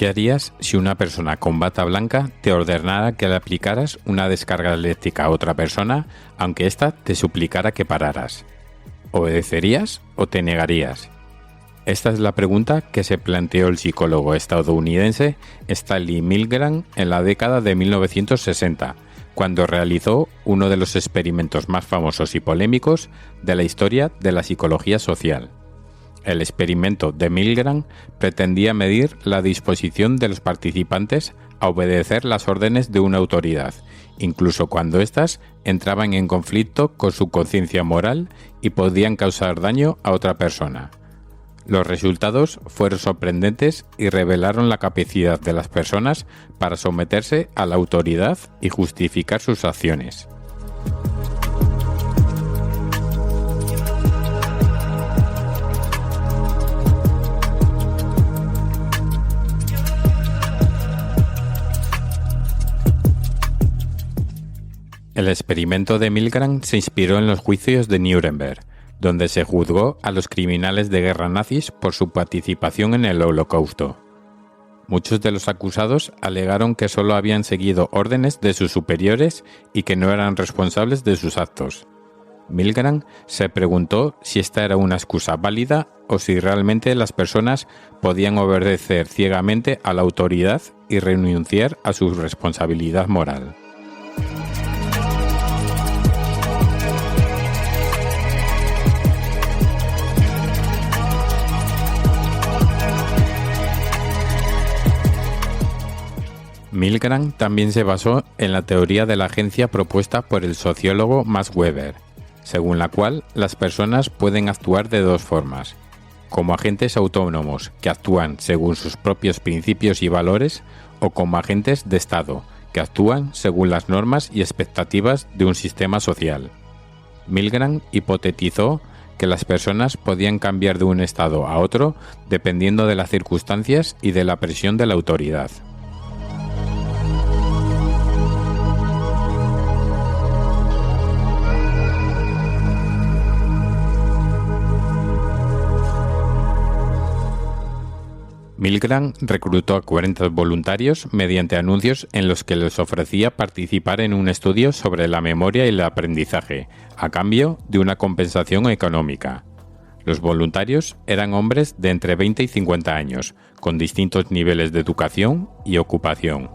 ¿Qué harías si una persona con bata blanca te ordenara que le aplicaras una descarga eléctrica a otra persona, aunque ésta te suplicara que pararas? ¿Obedecerías o te negarías? Esta es la pregunta que se planteó el psicólogo estadounidense Stanley Milgram en la década de 1960, cuando realizó uno de los experimentos más famosos y polémicos de la historia de la psicología social. El experimento de Milgram pretendía medir la disposición de los participantes a obedecer las órdenes de una autoridad, incluso cuando éstas entraban en conflicto con su conciencia moral y podían causar daño a otra persona. Los resultados fueron sorprendentes y revelaron la capacidad de las personas para someterse a la autoridad y justificar sus acciones. El experimento de Milgram se inspiró en los juicios de Nuremberg, donde se juzgó a los criminales de guerra nazis por su participación en el Holocausto. Muchos de los acusados alegaron que solo habían seguido órdenes de sus superiores y que no eran responsables de sus actos. Milgram se preguntó si esta era una excusa válida o si realmente las personas podían obedecer ciegamente a la autoridad y renunciar a su responsabilidad moral. Milgram también se basó en la teoría de la agencia propuesta por el sociólogo Max Weber, según la cual las personas pueden actuar de dos formas: como agentes autónomos que actúan según sus propios principios y valores, o como agentes de Estado que actúan según las normas y expectativas de un sistema social. Milgram hipotetizó que las personas podían cambiar de un estado a otro dependiendo de las circunstancias y de la presión de la autoridad. Milgram reclutó a 40 voluntarios mediante anuncios en los que les ofrecía participar en un estudio sobre la memoria y el aprendizaje, a cambio de una compensación económica. Los voluntarios eran hombres de entre 20 y 50 años, con distintos niveles de educación y ocupación.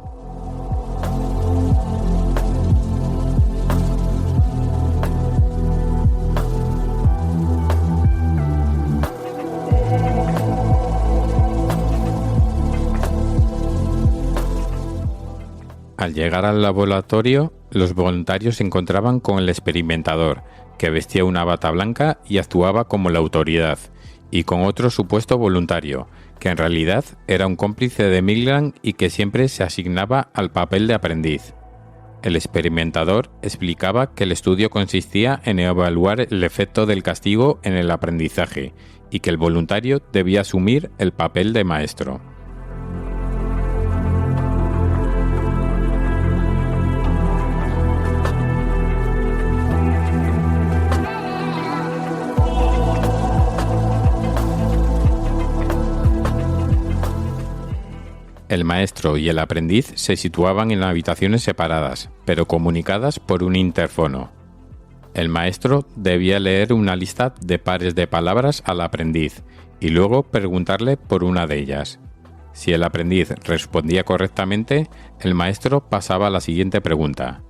Al llegar al laboratorio, los voluntarios se encontraban con el experimentador, que vestía una bata blanca y actuaba como la autoridad, y con otro supuesto voluntario, que en realidad era un cómplice de Milgram y que siempre se asignaba al papel de aprendiz. El experimentador explicaba que el estudio consistía en evaluar el efecto del castigo en el aprendizaje, y que el voluntario debía asumir el papel de maestro. El maestro y el aprendiz se situaban en habitaciones separadas, pero comunicadas por un interfono. El maestro debía leer una lista de pares de palabras al aprendiz y luego preguntarle por una de ellas. Si el aprendiz respondía correctamente, el maestro pasaba a la siguiente pregunta.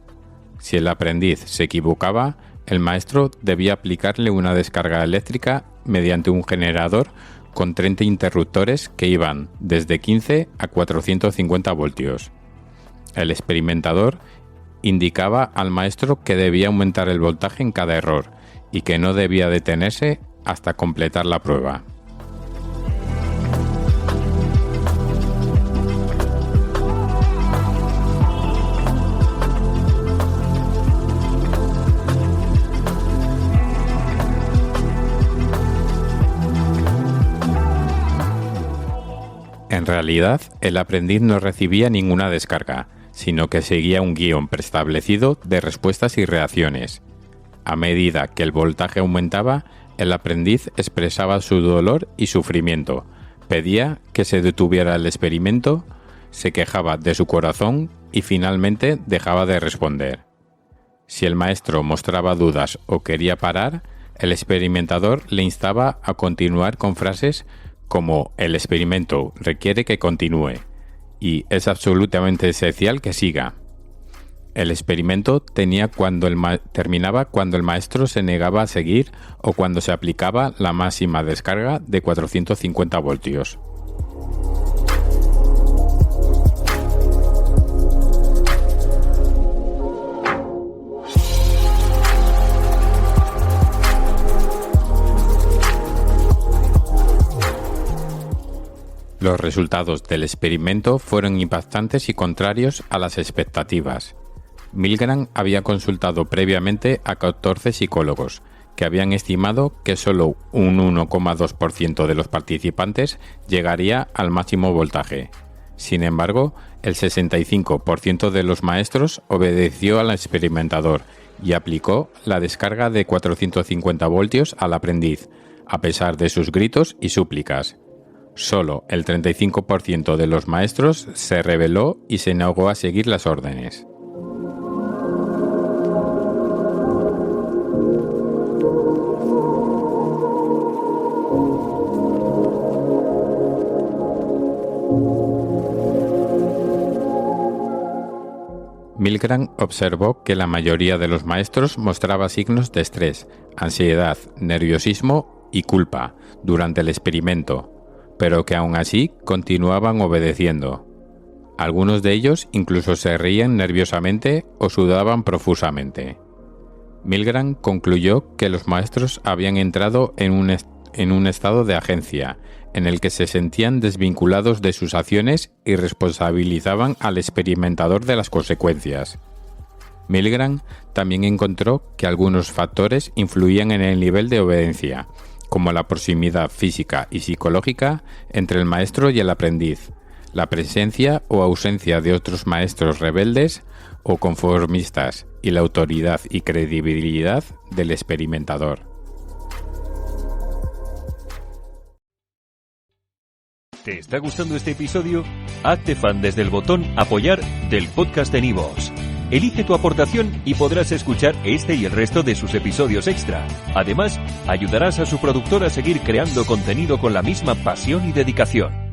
Si el aprendiz se equivocaba, el maestro debía aplicarle una descarga eléctrica mediante un generador con 30 interruptores que iban desde 15 a 450 voltios. El experimentador indicaba al maestro que debía aumentar el voltaje en cada error y que no debía detenerse hasta completar la prueba. En realidad, el aprendiz no recibía ninguna descarga, sino que seguía un guión preestablecido de respuestas y reacciones. A medida que el voltaje aumentaba, el aprendiz expresaba su dolor y sufrimiento, pedía que se detuviera el experimento, se quejaba de su corazón y finalmente dejaba de responder. Si el maestro mostraba dudas o quería parar, el experimentador le instaba a continuar con frases como "el experimento requiere que continúe" y "es absolutamente esencial que siga". El experimento terminaba cuando el maestro se negaba a seguir o cuando se aplicaba la máxima descarga de 450 voltios. Los resultados del experimento fueron impactantes y contrarios a las expectativas. Milgram había consultado previamente a 14 psicólogos, que habían estimado que solo un 1,2% de los participantes llegaría al máximo voltaje. Sin embargo, el 65% de los maestros obedeció al experimentador y aplicó la descarga de 450 voltios al aprendiz, a pesar de sus gritos y súplicas. Solo el 35% de los maestros se rebeló y se negó a seguir las órdenes. Milgram observó que la mayoría de los maestros mostraba signos de estrés, ansiedad, nerviosismo y culpa durante el experimento, pero que aún así continuaban obedeciendo. Algunos de ellos incluso se reían nerviosamente o sudaban profusamente. Milgram concluyó que los maestros habían entrado en un estado de agencia, en el que se sentían desvinculados de sus acciones y responsabilizaban al experimentador de las consecuencias. Milgram también encontró que algunos factores influían en el nivel de obediencia, como la proximidad física y psicológica entre el maestro y el aprendiz, la presencia o ausencia de otros maestros rebeldes o conformistas y la autoridad y credibilidad del experimentador. ¿Te está gustando este episodio? Hazte fan desde el botón Apoyar del podcast de Nivos. Elige tu aportación y podrás escuchar este y el resto de sus episodios extra. Además, ayudarás a su productor a seguir creando contenido con la misma pasión y dedicación.